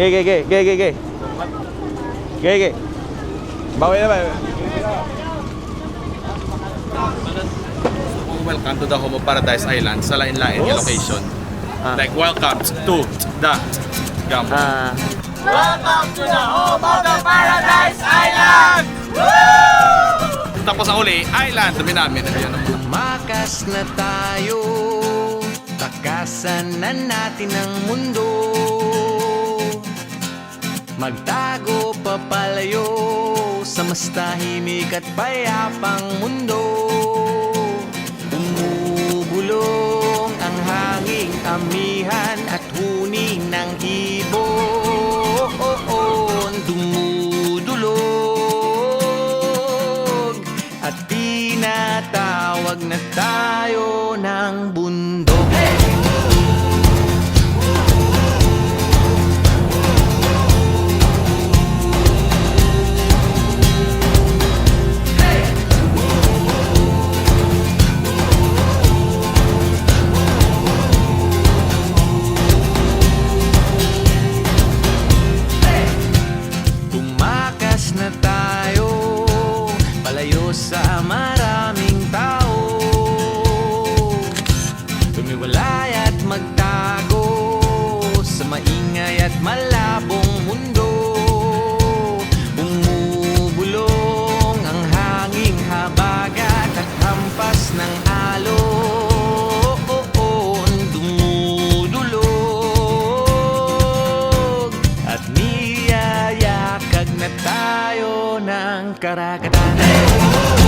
Ge. Bawi na ba? Welcome to the Home of Paradise Island sa lain-lain yung location. Like welcome to the Gamo. Welcome to the Home of the Paradise Island! Woo! Tapos ang uli, island. Sabi namin. Tumakas na tayo, takasan na natin ang mundo. Magtago papalayo sa mas tahimik at payapang mundo. Bumubulong ang hanging amihan at huni ng ibon. Dumudulog at tinatawag na tayo ng bundok. Na tayo, palayo sa maraming tao. Tumiwalay at magtago sa maingay at malabong mundo. Bumubulong ang hanging habagat at hampas ng alon. Dumudulog at niyayakag na tayo ng karagatan.